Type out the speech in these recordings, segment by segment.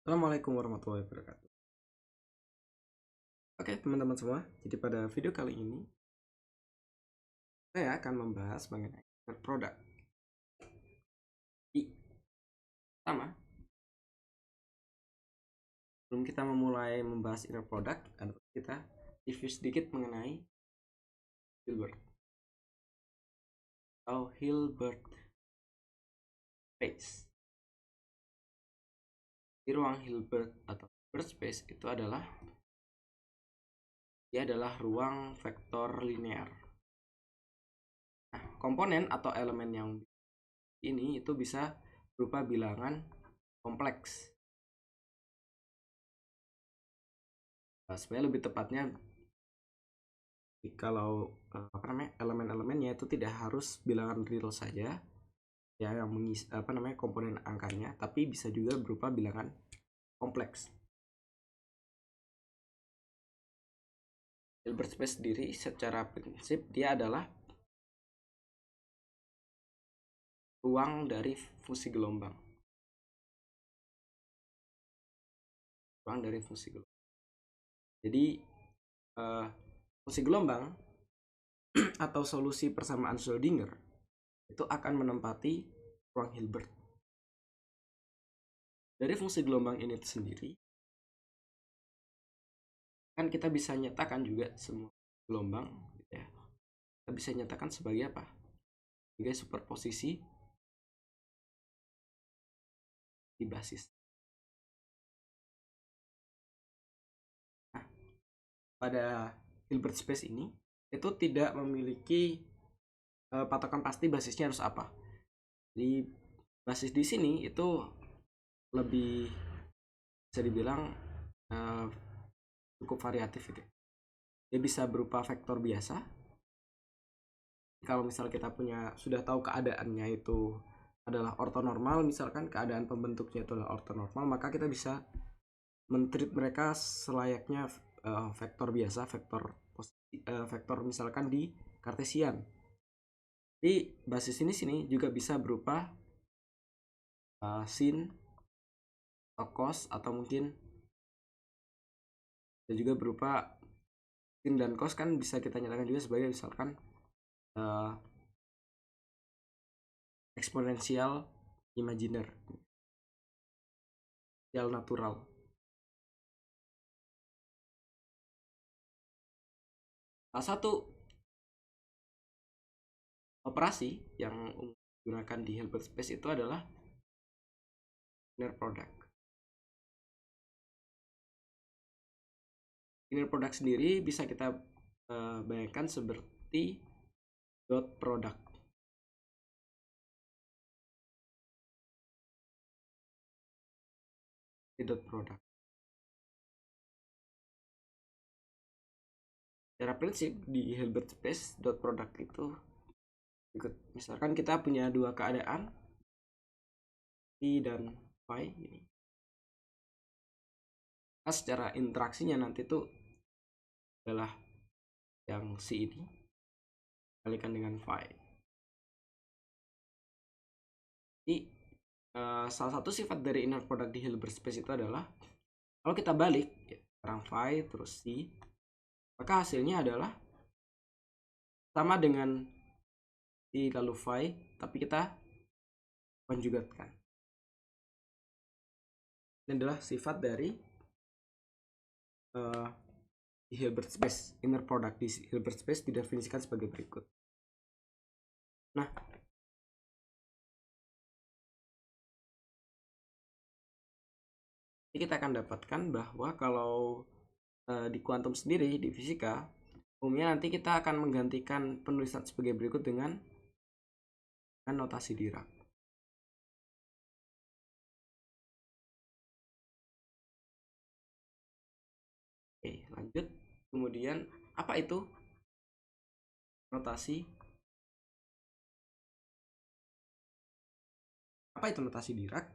Assalamualaikum warahmatullahi wabarakatuh. Oke, teman-teman semua. Jadi pada video kali ini saya akan membahas mengenai produk. Pertama, sebelum kita memulai membahas inner product, kita review sedikit mengenai Hilbert atau Hilbert Space. Di ruang Hilbert atau Hilbert Space itu adalah ruang vektor linear. Nah, komponen atau elemen yang ini itu bisa berupa bilangan kompleks. Sebenarnya lebih tepatnya kalau elemen-elemennya itu tidak harus bilangan real saja ya yang mengisi komponen angkanya, tapi bisa juga berupa bilangan kompleks. Hilbert space sendiri secara prinsip dia adalah ruang dari fungsi gelombang. Jadi fungsi gelombang atau solusi persamaan Schrödinger itu akan menempati ruang Hilbert. Dari fungsi gelombang ini sendiri kan kita bisa nyatakan juga semua gelombang gitu ya. Kita bisa nyatakan sebagai apa? Sebagai superposisi di basis. Nah, pada Hilbert space ini itu tidak memiliki patokan pasti basisnya harus apa. Jadi basis di sini itu lebih bisa dibilang cukup variatif gitu. Dia bisa berupa vektor biasa. Kalau misal kita sudah tahu keadaannya itu adalah ortonormal, misalkan keadaan pembentuknya itu adalah ortonormal, maka kita bisa men-treat mereka selayaknya vektor biasa, vektor misalkan di Kartesian. Di basis sini juga bisa berupa sin atau cos, atau mungkin dan juga berupa sin dan cos kan bisa kita nyatakan juga sebagai misalkan eksponensial imajiner, eksponensial natural. Salah satu operasi yang digunakan di Hilbert space itu adalah inner product. Inner product sendiri bisa kita bayangkan seperti dot product. Dot product. Secara prinsip di Hilbert space dot product itu misalkan kita punya dua keadaan I dan phi ini. Nah, secara interaksinya nanti itu adalah yang si ini kalikan dengan phi. Jadi salah satu sifat dari inner product di Hilbert space itu adalah kalau kita balik sekarang phi terus si, maka hasilnya adalah sama dengan si lalu phi, tapi kita konjugatkan. Ini adalah sifat dari di Hilbert space. Inner product di Hilbert space didefinisikan sebagai berikut. Nah, ini kita akan dapatkan bahwa kalau di kuantum sendiri, di fisika, umumnya nanti kita akan menggantikan penulisan sebagai berikut dengan notasi Dirac. Oke, lanjut. Kemudian apa itu notasi? Apa itu notasi Dirac?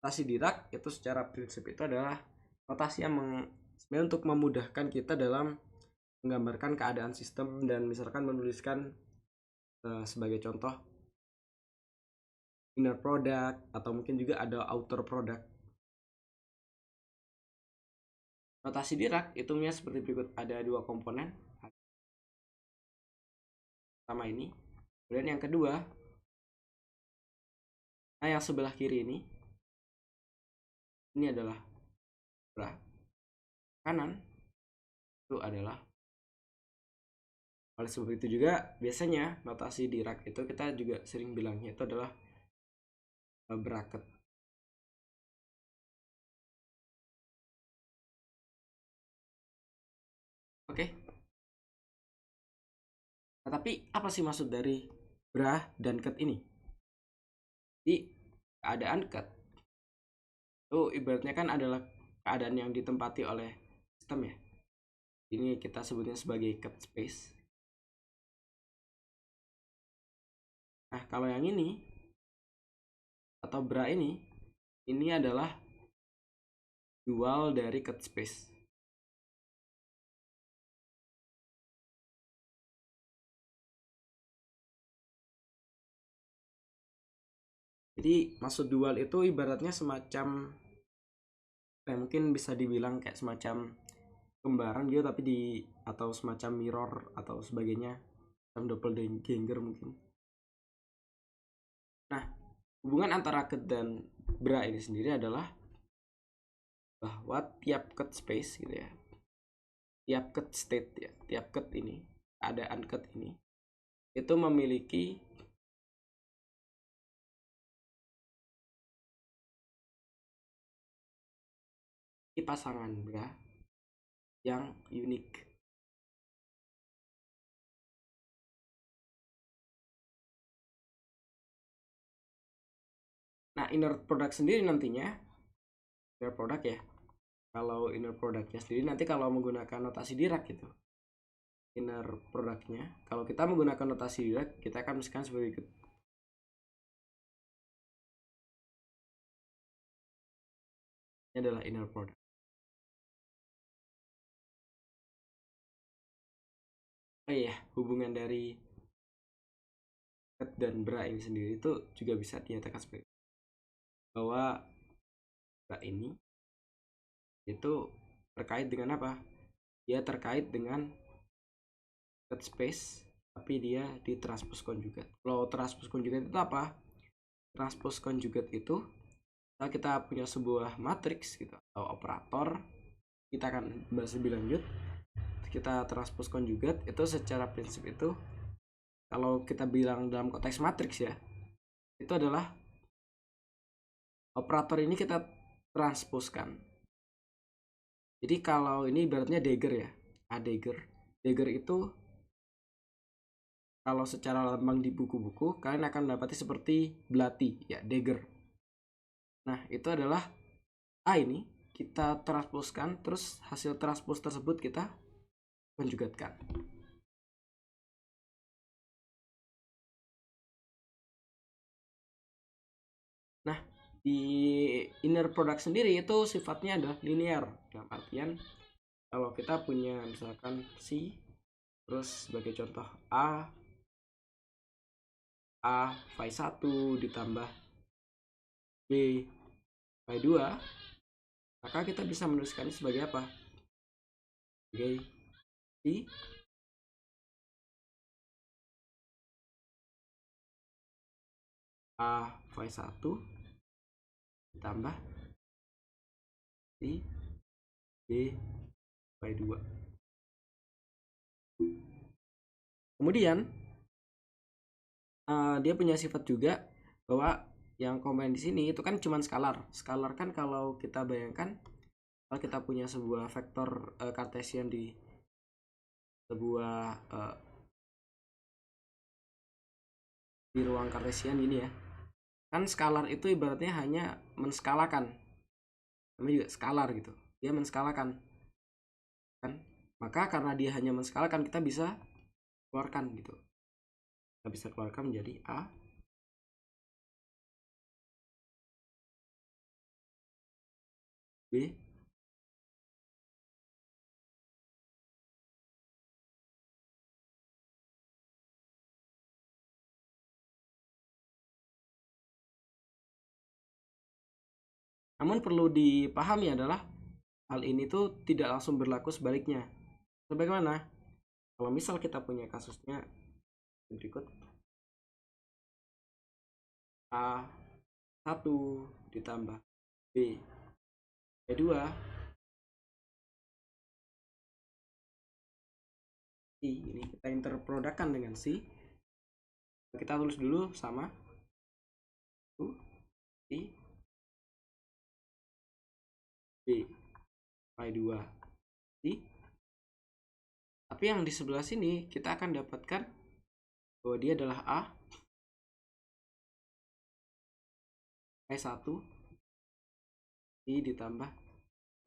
Notasi Dirac itu secara prinsip itu adalah notasi yang sebenarnya untuk memudahkan kita dalam menggambarkan keadaan sistem dan misalkan menuliskan sebagai contoh inner product atau mungkin juga ada outer product. Notasi Dirac hitungnya seperti berikut. Ada dua komponen. Pertama ini. Kemudian yang kedua, nah yang sebelah kiri ini adalah bra. Kanan itu adalah. Oleh sebab itu juga biasanya notasi Dirac itu kita juga sering bilangnya itu adalah bracket. Oke. Nah, tapi apa sih maksud dari bra dan ket ini? Di keadaan ket itu ibaratnya kan adalah keadaan yang ditempati oleh sistem ya. Ini kita sebutnya sebagai ket space. Nah, kalau yang ini atau bra ini adalah dual dari ket space. Jadi maksud dual itu ibaratnya semacam mungkin bisa dibilang kayak semacam kembaran gitu, tapi di atau semacam mirror atau sebagainya, semacam doppelganger mungkin. Nah, hubungan antara ket dan bra ini sendiri adalah bahwa tiap ket space gitu ya, tiap ket state ya, tiap ket ini, keadaan ket ini itu memiliki pasangan bra yang unik. Nah, inner product sendiri nantinya, inner product ya, kalau inner productnya sendiri nanti kalau menggunakan notasi Dirac gitu, inner productnya kalau kita menggunakan notasi Dirac kita akan misalkan sebagai berikut. Ini adalah inner product. Oh iya, hubungan dari ket dan bra ini sendiri itu juga bisa dinyatakan sebagai bahwa bra ini itu terkait dengan apa? Dia terkait dengan ket space, tapi dia di transpose conjugate. Kalau transpose conjugate itu apa? Transpose conjugate itu kita punya sebuah matriks gitu atau operator, kita akan bahas lebih lanjut. Kita transpose conjugate itu secara prinsip itu kalau kita bilang dalam konteks matriks ya, itu adalah operator ini kita transposkan. Jadi kalau ini ibaratnya dagger ya, dagger. Dagger itu kalau secara lambang di buku-buku kalian akan mendapati seperti belati ya, dagger. Nah, itu adalah A ini kita transposkan, terus hasil transpose tersebut kita konjugatkan. Nah, di inner product sendiri itu sifatnya adalah linear, dalam artian kalau kita punya misalkan C, terus sebagai contoh A phi 1 ditambah B phi 2, maka kita bisa menuliskannya sebagai apa? Sebagai C A phi 1 ditambah C B phi 2. Kemudian dia punya sifat juga bahwa yang komen di sini itu kan cuman skalar. Skalar kan kalau kita bayangkan kalau kita punya sebuah vektor kartesian di sebuah di ruang kartesian ini ya. Kan skalar itu ibaratnya hanya menskalakan. Namanya juga skalar gitu. Dia menskalakan. Kan? Maka karena dia hanya menskalakan kita bisa keluarkan gitu. Kita bisa keluarkan menjadi A B Namun perlu dipahami adalah hal ini tuh tidak langsung berlaku sebaliknya. Sebagaimana kalau misal kita punya kasusnya berikut, A1 ditambah B2 ini kita interprodukkan dengan C. Kita tulis dulu sama C B Y2 C. Tapi yang di sebelah sini kita akan dapatkan bahwa dia adalah A1 I ditambah B.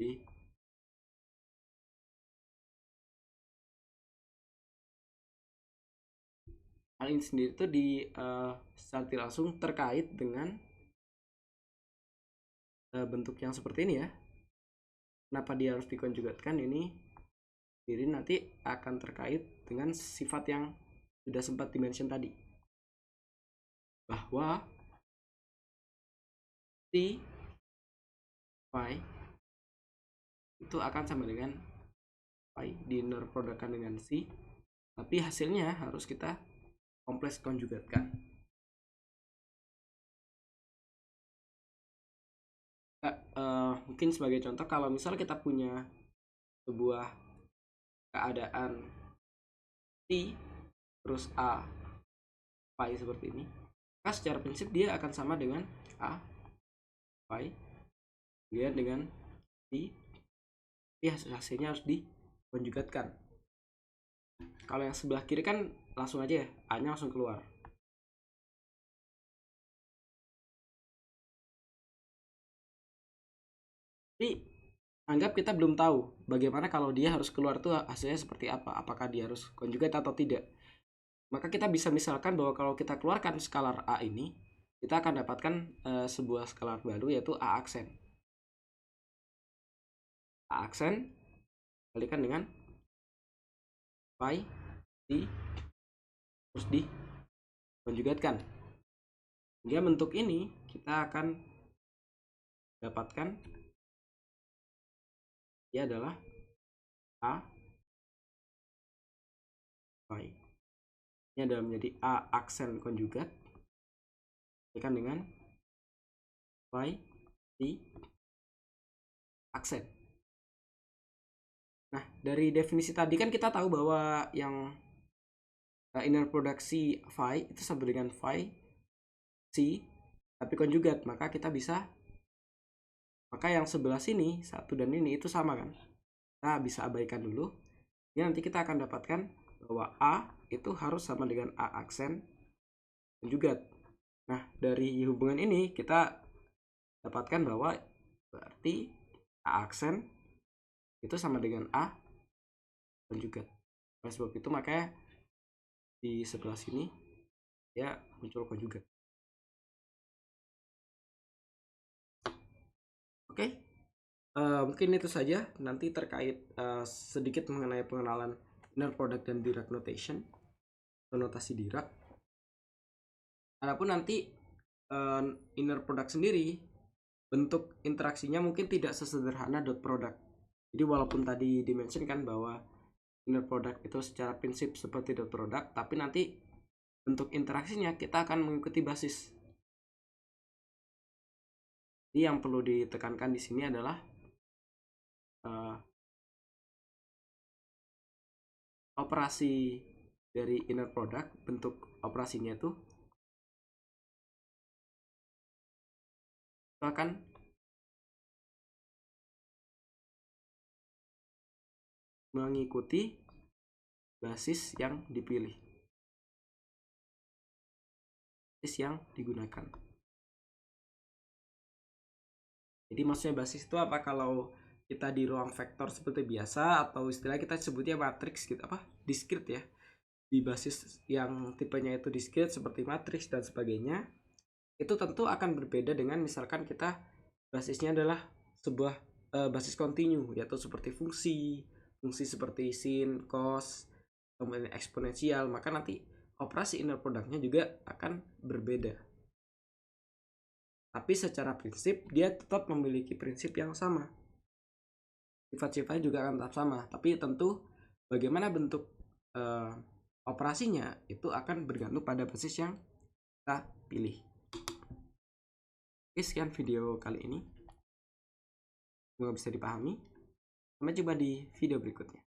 Hal ini sendiri itu secara tidak langsung terkait dengan bentuk yang seperti ini ya. Kenapa dia harus dikonjugatkan ini? Jadi nanti akan terkait dengan sifat yang sudah sempat dimention tadi, bahwa C phi itu akan sama dengan phi di inner produkkan dengan C, tapi hasilnya harus kita kompleks konjugatkan. Mungkin sebagai contoh, kalau misal kita punya sebuah keadaan T terus A phi seperti ini, maka secara prinsip dia akan sama dengan A phi dia dengan T, ya hasilnya harus dikonjugatkan. Kalau yang sebelah kiri kan langsung aja ya, A nya langsung keluar. Jadi anggap kita belum tahu bagaimana kalau dia harus keluar tuh hasilnya seperti apa, apakah dia harus konjugat atau tidak. Maka kita bisa misalkan bahwa kalau kita keluarkan skalar A ini, kita akan dapatkan sebuah skalar baru yaitu A aksen. A aksen kalikan dengan phi D terus dikonjugatkan. Dia bentuk ini kita akan dapatkan dia adalah A phi. Ini adalah menjadi A aksen konjugat kalikan dengan phi D aksen. Nah, dari definisi tadi kan kita tahu bahwa yang inner produksi phi itu sama dengan phi C tapi konjugat, maka yang sebelah sini satu dan ini itu sama kan, kita bisa abaikan dulu. Ini nanti kita akan dapatkan bahwa A itu harus sama dengan A aksen konjugat. Nah, dari hubungan ini kita dapatkan bahwa berarti A aksen itu sama dengan A konjugat. Oleh sebab itu makanya di sebelah sini ya muncul konjugat. Oke, mungkin itu saja. Nanti terkait sedikit mengenai pengenalan inner product dan Dirac notation atau notasi Dirac. Adapun nanti inner product sendiri bentuk interaksinya mungkin tidak sesederhana dot product. Jadi walaupun tadi dimentionkan bahwa inner product itu secara prinsip seperti dot product, tapi nanti bentuk interaksinya kita akan mengikuti basis. Jadi yang perlu ditekankan di sini adalah operasi dari inner product, bentuk operasinya itu akan mengikuti basis yang dipilih, basis yang digunakan. Jadi maksudnya basis itu apa? Kalau kita di ruang vektor seperti biasa, atau istilah kita sebutnya matriks gitu, apa discrete ya, di basis yang tipenya itu discrete seperti matriks dan sebagainya, itu tentu akan berbeda dengan misalkan kita basisnya adalah sebuah basis kontinu, yaitu seperti fungsi seperti sin, cos, kemudian eksponensial, maka nanti operasi inner productnya juga akan berbeda. Tapi secara prinsip dia tetap memiliki prinsip yang sama. sifat-sifatnya juga akan tetap sama, tapi tentu bagaimana bentuk operasinya itu akan bergantung pada basis yang kita pilih. Oke, sekian video kali ini, semoga bisa dipahami. Sampai jumpa di video berikutnya.